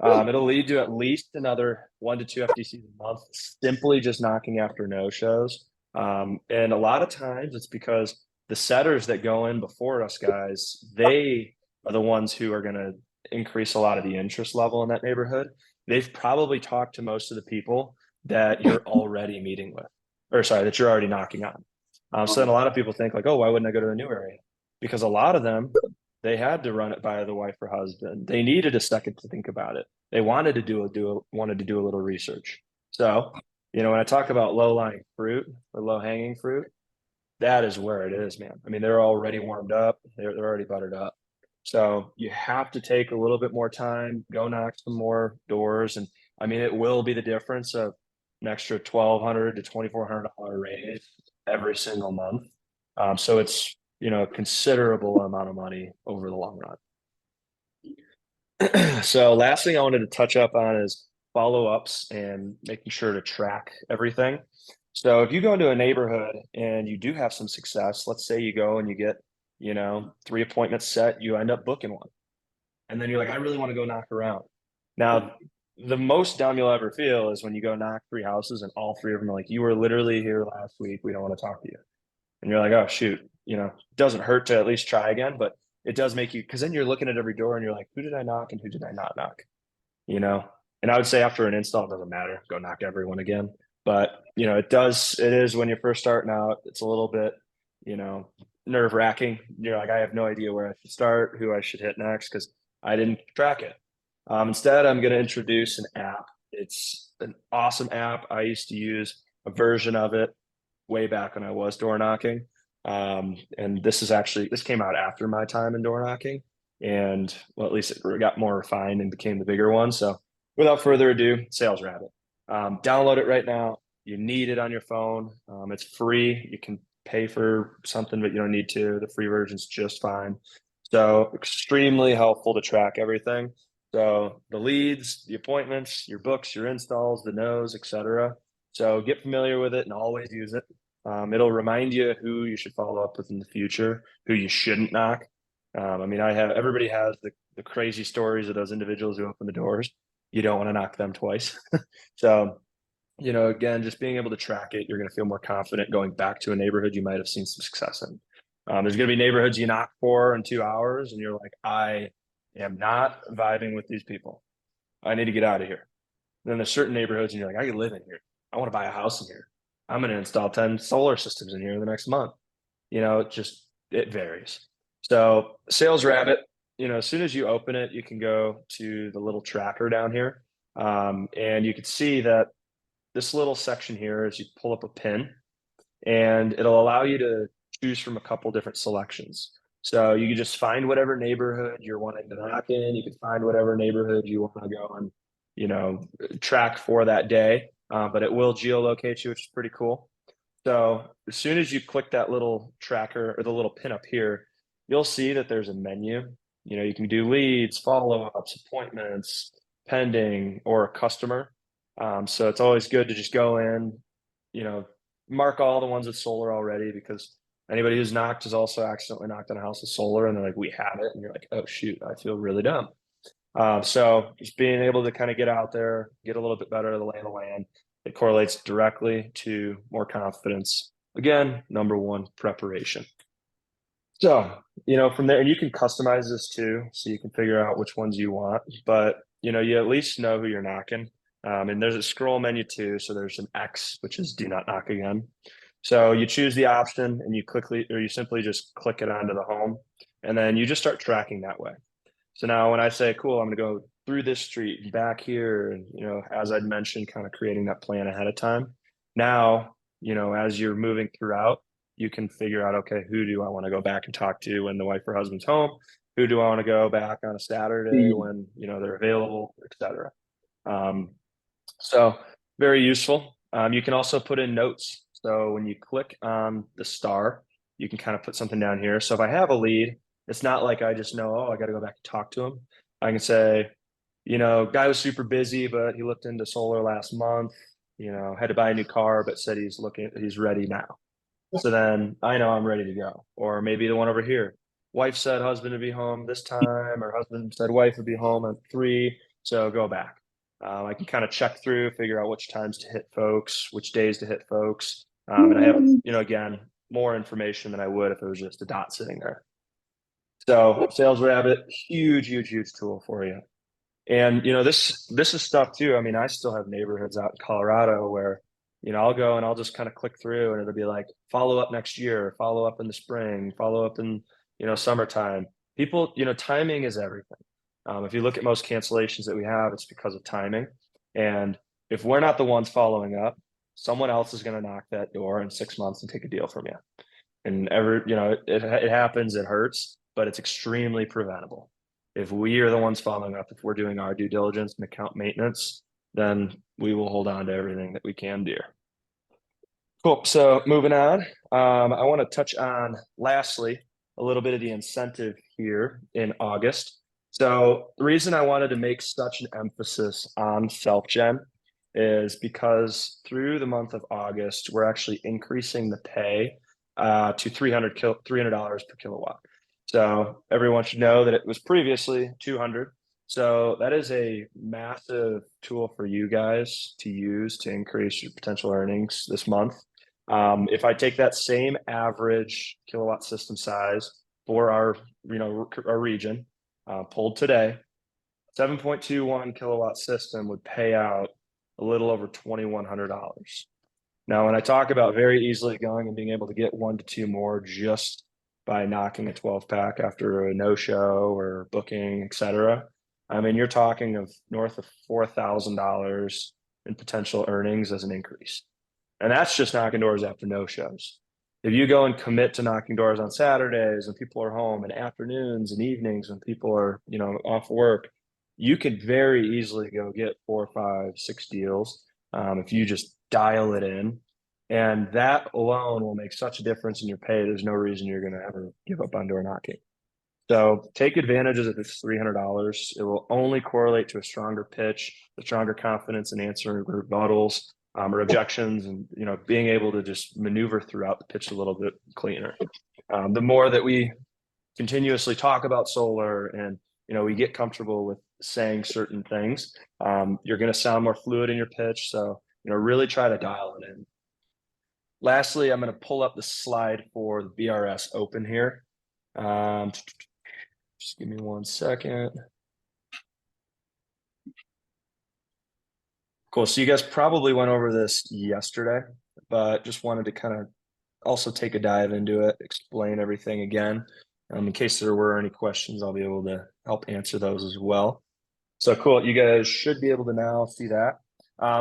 it'll lead to at least another 1 to 2 FDCs a month, simply just knocking after no shows. And a lot of times it's because the setters that go in before us guys, they are the ones who are going to increase a lot of the interest level in that neighborhood. They've probably talked to most of the people that you're already meeting with, that you're already knocking on. So then a lot of people think like, oh, why wouldn't I go to a new area? Because a lot of them, they had to run it by the wife or husband. They needed a second to think about it. They wanted to do a little research. So, when I talk about low-lying fruit or low-hanging fruit, that is where it is, man. I mean, they're already warmed up. They're already buttered up. So you have to take a little bit more time, go knock some more doors. And I mean, it will be the difference of an extra $1,200 to $2,400 raise every single month. So it's, a considerable amount of money over the long run. So last thing I wanted to touch up on is follow-ups and making sure to track everything. So if you go into a neighborhood and you do have some success, let's say you go and you get, 3 appointments set, you end up booking one. And then you're like, I really want to go knock around. Now, the most dumb you'll ever feel is when you go knock 3 houses and all 3 of them are like, you were literally here last week. We don't want to talk to you. And you're like, oh, shoot, it doesn't hurt to at least try again, but it does make you, because then you're looking at every door and you're like, who did I knock and who did I not knock? And I would say after an install, it doesn't matter. Go knock everyone again. But, it is when you're first starting out, it's a little bit, nerve wracking. You're like, I have no idea where I should start, who I should hit next, because I didn't track it. Instead, I'm going to introduce an app. It's an awesome app. I used to use a version of it way back when I was door knocking. And this came out after my time in door knocking, and well, at least it got more refined and became the bigger one. So without further ado, Sales Rabbit. Download it right now. You need it on your phone. It's free. You can pay for something, but you don't need to. The free version's just fine. So extremely helpful to track everything. So the leads, the appointments, your books, your installs, the no's, etc. So get familiar with it and always use it. It'll remind you who you should follow up with in the future, who you shouldn't knock. I mean, everybody has the crazy stories of those individuals who open the doors. You don't want to knock them twice. So, again, just being able to track it, you're going to feel more confident going back to a neighborhood you might have seen some success in. There's going to be neighborhoods you knock for in 2 hours, and you're like, I am not vibing with these people. I need to get out of here. And then there's certain neighborhoods, and you're like, I can live in here. I want to buy a house in here. I'm going to install 10 solar systems in here in the next month. It varies. So Sales Rabbit, as soon as you open it, you can go to the little tracker down here. And you can see that this little section here is you pull up a pin, and it'll allow you to choose from a couple different selections. So you can just find whatever neighborhood you're wanting to knock in. You can find whatever neighborhood you want to go and, track for that day. But it will geolocate you, which is pretty cool. So as soon as you click that little tracker or the little pin up here, you'll see that there's a menu. You can do leads, follow-ups, appointments, pending, or a customer. So it's always good to just go in, mark all the ones with solar already, because anybody who's knocked has also accidentally knocked on a house with solar, and they're like, we have it. And you're like, oh, shoot, I feel really dumb. So just being able to kind of get out there, get a little bit better of the lay of the land, it correlates directly to more confidence. Again, number one, preparation. So, from there, and you can customize this too, so you can figure out which ones you want, but you at least know who you're knocking. And there's a scroll menu too. So there's an X, which is do not knock again. So you choose the option and you simply just click it onto the home, and then you just start tracking that way. So now when I say, cool, I'm going to go through this street and back here, and, as I'd mentioned, kind of creating that plan ahead of time. Now, as you're moving throughout, you can figure out, okay, who do I want to go back and talk to when the wife or husband's home? Who do I want to go back on a Saturday when, they're available, etc. So very useful. You can also put in notes. So when you click on the star, you can kind of put something down here. So if I have a lead, it's not like I just know, I got to go back and talk to him. I can say, guy was super busy, but he looked into solar last month, had to buy a new car, but said he's ready now. So then I know I'm ready to go. Or maybe the one over here, wife said husband would be home this time, or husband said wife would be home at 3. So go back. I can kind of check through, figure out which times to hit folks, which days to hit folks. And I have, again, more information than I would if it was just a dot sitting there. So Sales Rabbit, huge, huge, huge tool for you. And, this is stuff too. I mean, I still have neighborhoods out in Colorado where, I'll go and I'll just kind of click through, and it'll be like, follow up next year, follow up in the spring, follow up in, summertime. People, timing is everything. If you look at most cancellations that we have, it's because of timing. And if we're not the ones following up, someone else is going to knock that door in 6 months and take a deal from you. And it happens, it hurts, but it's extremely preventable. If we are the ones following up, if we're doing our due diligence and account maintenance, then we will hold on to everything that we can do. Cool. So moving on, I want to touch on, lastly, a little bit of the incentive here in August. So the reason I wanted to make such an emphasis on self-gen is because through the month of August, we're actually increasing the pay to $300 per kilowatt. So everyone should know that it was previously $200. So that is a massive tool for you guys to use to increase your potential earnings this month. If I take that same average kilowatt system size for our region, pulled today, 7.21 kilowatt system would pay out a little over $2,100. Now, when I talk about very easily going and being able to get 1 to 2 more just by knocking a 12-pack after a no-show or booking, etc., I mean, you're talking of north of $4,000 in potential earnings as an increase. And that's just knocking doors after no shows. if you go and commit to knocking doors on Saturdays and people are home, and afternoons and evenings when people are, off work, you could very easily go get 4, 5, 6 deals if you just dial it in. And that alone will make such a difference in your pay. There's no reason you're going to ever give up on door knocking. So take advantage of this $300. It will only correlate to a stronger pitch, a stronger confidence in answering rebuttals or objections, and being able to just maneuver throughout the pitch a little bit cleaner. The more that we continuously talk about solar and we get comfortable with saying certain things, you're going to sound more fluid in your pitch. So really try to dial it in. Lastly, I'm going to pull up the slide for the BRS Open here. Just give me 1 second. Cool. So you guys probably went over this yesterday, but just wanted to kind of also take a dive into it, explain everything again. In case there were any questions, I'll be able to help answer those as well. So cool. You guys should be able to now see that.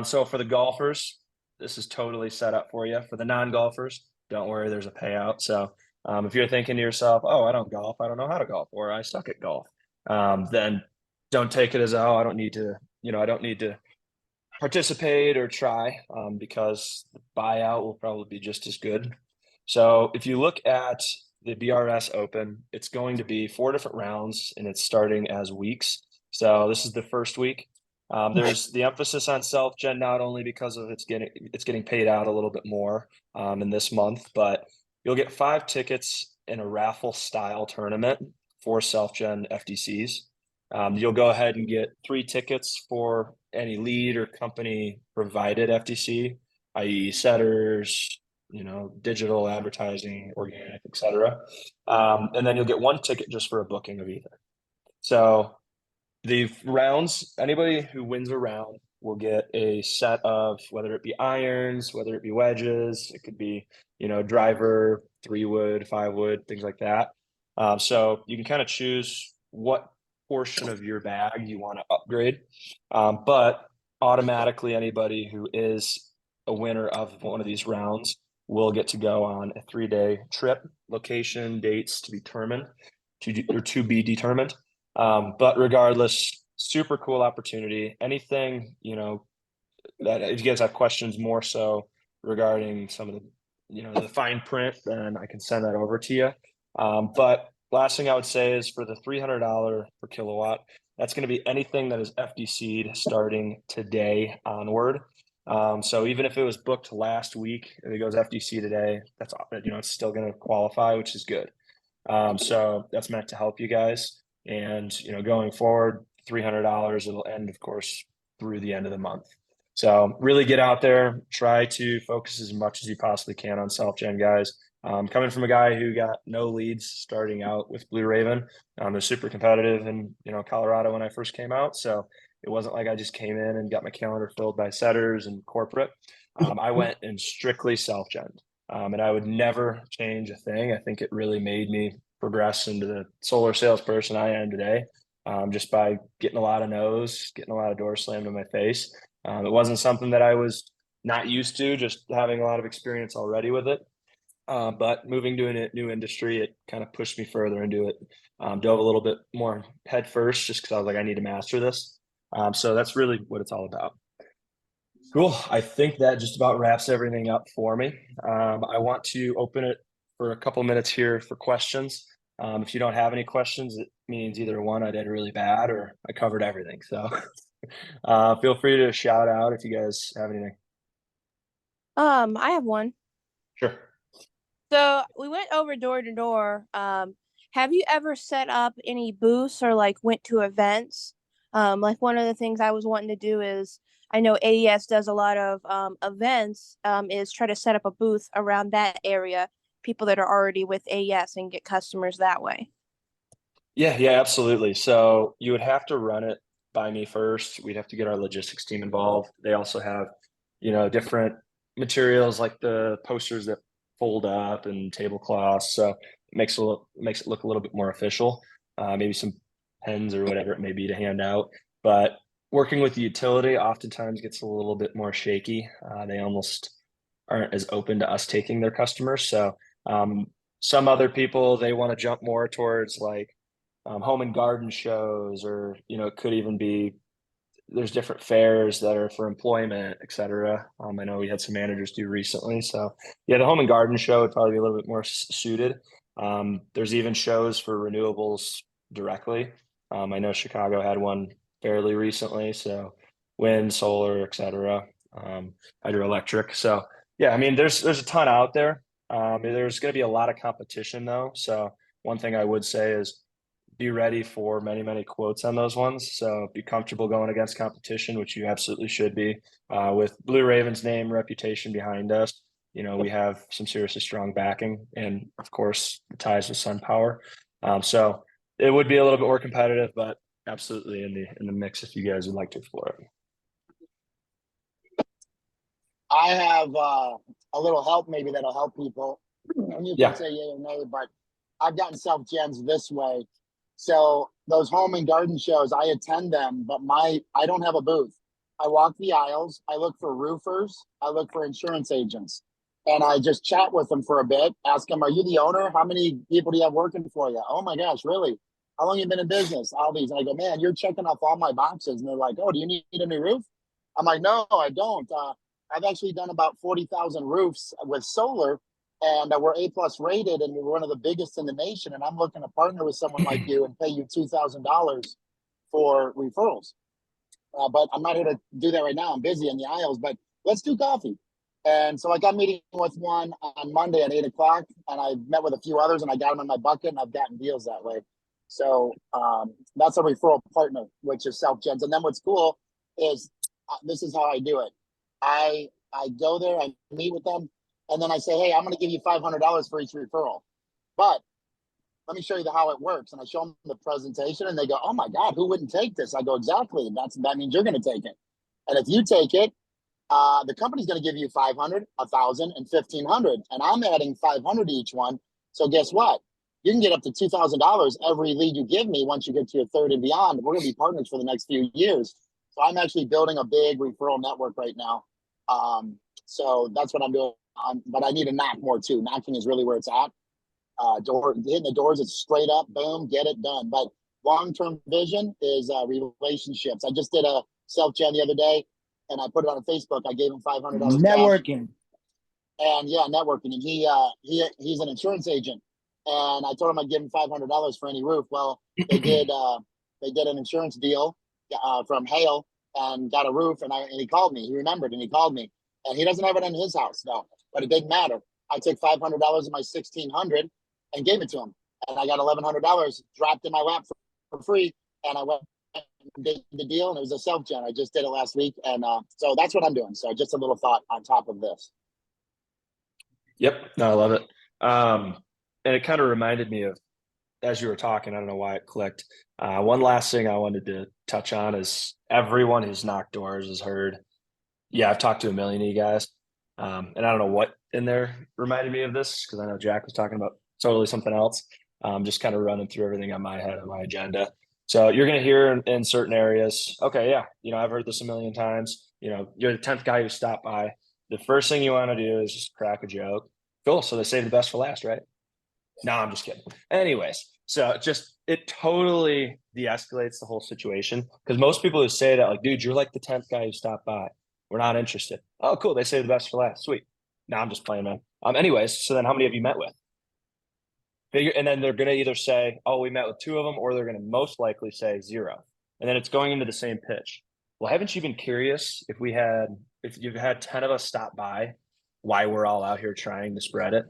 So for the golfers, this is totally set up for you. For the non-golfers, don't worry, there's a payout. So if you're thinking to yourself, oh, I don't golf, I don't know how to golf, or I suck at golf, then don't take it as, oh, I don't need to participate or try, because the buyout will probably be just as good. So if you look at the BRS Open, it's going to be 4 different rounds, and it's starting as weeks. So this is the first week. There's the emphasis on self-gen, not only because of it's getting paid out a little bit more in this month, but you'll get 5 tickets in a raffle style tournament for self-gen FDCs. You'll go ahead and get 3 tickets for any lead or company provided FDC, i.e. setters, digital advertising, organic, etc. And then you'll get 1 ticket just for a booking of either. So the rounds, anybody who wins a round will get a set of, whether it be irons, whether it be wedges, it could be, driver, 3-wood, 5-wood, things like that. So you can kind of choose what portion of your bag you want to upgrade. But automatically anybody who is a winner of one of these rounds will get to go on a 3-day trip, location, dates to be determined. But regardless, super cool opportunity. Anything, that if you guys have questions more so regarding some of the, the fine print, then I can send that over to you. But last thing I would say is for the $300 per kilowatt, that's going to be anything that is FDC'd starting today onward. So even if it was booked last week, if it goes FDC today, that's, it's still going to qualify, which is good. So that's meant to help you guys. And, going forward, $300, it'll end, of course, through the end of the month. So really get out there, try to focus as much as you possibly can on self-gen, guys. Coming from a guy who got no leads starting out with Blue Raven, they're super competitive in, Colorado when I first came out. So it wasn't like I just came in and got my calendar filled by setters and corporate. I went and strictly self-gen, and I would never change a thing. I think it really made me progress into the solar salesperson I am today, just by getting a lot of no's, getting a lot of doors slammed in my face. It wasn't something that I was not used to, just having a lot of experience already with it. But moving to a new industry, it kind of pushed me further into it. Dove a little bit more head first, just because I was like, I need to master this. So that's really what it's all about. Cool. I think that just about wraps everything up for me. I want to open it for a couple minutes here for questions. If you don't have any questions, it means either one, I did really bad, or I covered everything. So feel free to shout out if you guys have anything. I have one. Sure. So we went over door to door. Have you ever set up any booths or like went to events? Like one of the things I was wanting to do is, I know AES does a lot of events, is try to set up a booth around that area, people that are already with AES, and get customers that way. Yeah, absolutely. So you would have to run it by me first. We'd have to get our logistics team involved. They also have, different materials like the posters that fold up and tablecloths. So it makes it look a little bit more official. Maybe some pens or whatever it may be to hand out. But working with the utility oftentimes gets a little bit more shaky. They almost aren't as open to us taking their customers. So Some other people, they want to jump more towards like home and garden shows, or, you know, it could even be there's different fairs that are for employment, et cetera. I know we had some managers do recently. So yeah, the home and garden show would probably be a little bit more suited. There's even shows for renewables directly. I know Chicago had one fairly recently. So wind, solar, et cetera, hydroelectric. So yeah, I mean, there's a ton out there. There's going to be a lot of competition though. So one thing I would say is be ready for many, many quotes on those ones. So be comfortable going against competition, which you absolutely should be. With Blue Raven's name, reputation behind us, you know, we have some seriously strong backing, and of course, the ties with SunPower. So it would be a little bit more competitive, but absolutely in the mix if you guys would like to explore it. I have a little help maybe that'll help people. And you Yeah. can say yay or nay, but I've gotten self-gens this way. So those home and garden shows, I attend them, but I don't have a booth. I walk the aisles, I look for roofers, I look for insurance agents, and I just chat with them for a bit, ask them, are you the owner? How many people do you have working for you? Oh my gosh, really? How long you been in business? All these. And I go, man, you're checking off all my boxes. And they're like, oh, do you need a new roof? I'm like, no, I don't. I've actually done about 40,000 roofs with solar, and we're A+ rated, and we're one of the biggest in the nation. And I'm looking to partner with someone like you and pay you $2,000 for referrals. But I'm not here to do that right now. I'm busy in the aisles, but let's do coffee. And so I got meeting with one on Monday at 8 o'clock, and I met with a few others, and I got them in my bucket, and I've gotten deals that way. So that's a referral partner, which is self-gens. And then what's cool is this is how I do it. I go there, I meet with them, and then I say, hey, I'm going to give you $500 for each referral. But let me show you how it works. And I show them the presentation, and they go, oh my God, who wouldn't take this? I go, exactly. That means you're going to take it. And if you take it, the company's going to give you 500, 1,000, and 1,500. And I'm adding 500 to each one. So guess what? You can get up to $2,000 every lead you give me once you get to your third and beyond. We're going to be partners for the next few years. So I'm actually building a big referral network right now. So that's what I'm doing. But I need to knock more too. Knocking is really where it's at. Hitting the doors, it's straight up, boom, get it done. But long-term vision is relationships. I just did a self-gen the other day, and I put it on Facebook. I gave him $500 Networking. And yeah, networking. And he's an insurance agent, and I told him I'd give him $500 for any roof. Well, they did an insurance deal from Hale and got a roof, and he called me. He remembered, and he called me. And he doesn't have it in his house, no, but it didn't matter. I took $500 of my $1,600 and gave it to him, and I got $1,100 dropped in my lap for free. And I went and did the deal, and it was a self-gen. I just did it last week, and so that's what I'm doing. So just a little thought on top of this. Yep. No, I love it. And it kind of reminded me of, as you were talking, I don't know why it clicked. One last thing I wanted to touch on is everyone who's knocked doors has heard, yeah, I've talked to a million of you guys. And I don't know what in there reminded me of this, because I know Jack was talking about totally something else. Just kind of running through everything on my head, on my agenda. So you're going to hear in certain areas, okay, yeah, you know, I've heard this a million times. You know, you're the 10th guy who stopped by. The first thing you want to do is just crack a joke. Cool. So they save the best for last, right? No, I'm just kidding. Anyways, so it totally de-escalates the whole situation, because most people who say that, like, dude, you're like the 10th guy who stopped by. We're not interested. Oh, cool. They saved the best for last. Sweet. No, I'm just playing, man. Anyways, so then how many have you met with? And then they're going to either say, oh, we met with 2 of them, or they're going to most likely say 0. And then it's going into the same pitch. Well, haven't you been curious if you've had 10 of us stop by, why we're all out here trying to spread it?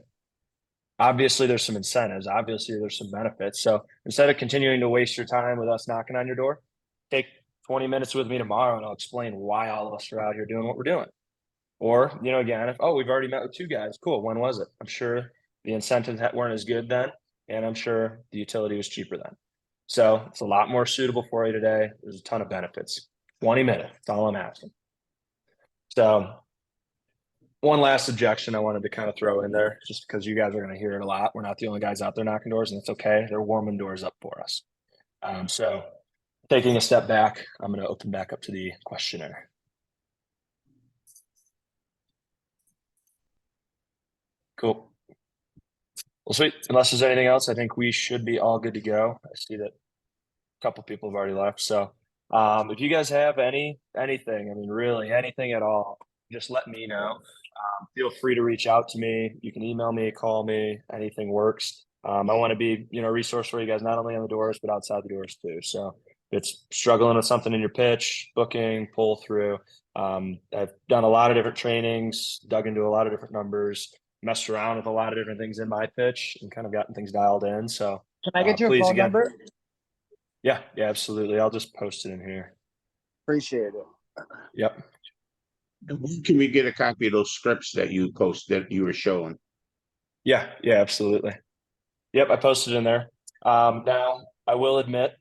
Obviously, there's some incentives. Obviously, there's some benefits. So instead of continuing to waste your time with us knocking on your door, take 20 minutes with me tomorrow, and I'll explain why all of us are out here doing what we're doing. Or, you know, again, we've already met with 2 guys. Cool. When was it? I'm sure the incentives weren't as good then, and I'm sure the utility was cheaper then. So it's a lot more suitable for you today. There's a ton of benefits. 20 minutes. That's all I'm asking. So one last objection I wanted to kind of throw in there, just because you guys are going to hear it a lot. We're not the only guys out there knocking doors, and it's okay. They're warming doors up for us. So taking a step back, I'm going to open back up to the questionnaire. Cool. Well, sweet. Unless there's anything else, I think we should be all good to go. I see that a couple people have already left. So if you guys have anything, I mean, really anything at all, just let me know. Feel free to reach out to me. You can email me, call me, anything works. I want to be, a resource for you guys, not only on the doors, but outside the doors too. So if it's struggling with something in your pitch, booking, pull through. I've done a lot of different trainings, dug into a lot of different numbers, messed around with a lot of different things in my pitch and kind of gotten things dialed in. So Can I get your please, phone again. number? Yeah, absolutely. I'll just post it in here. Appreciate it. Yep. And when can we get a copy of those scripts that you posted, that you were showing? Yeah, absolutely. Yep, I posted in there. Now I will admit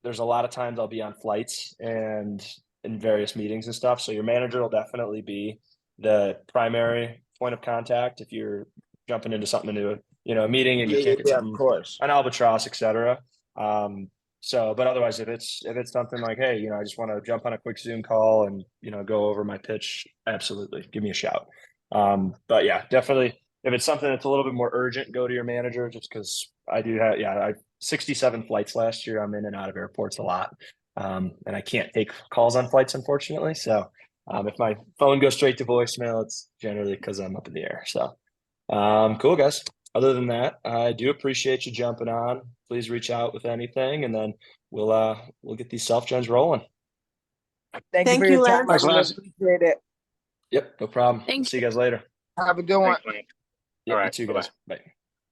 there's a lot of times I'll be on flights and in various meetings and stuff. So your manager will definitely be the primary point of contact if you're jumping into something new, a meeting and you can't get Yeah, something of course. on Albatross, etc. But otherwise, if it's something like, hey, I just want to jump on a quick Zoom call and go over my pitch, absolutely, give me a shout. But yeah, definitely, if it's something that's a little bit more urgent, go to your manager. Just because I do have, I 67 flights last year. I'm in and out of airports a lot, and I can't take calls on flights, unfortunately. So if my phone goes straight to voicemail, it's generally because I'm up in the air. So cool, guys. Other than that, I do appreciate you jumping on. Please reach out with anything, and then we'll get these self gens rolling. Thank you Thank for you, your time. Lance. I really appreciate it. Yep, no problem. Thank See you guys later. Have a good one. Thanks, man. Yeah, All you right, too, bye-bye. guys. Bye.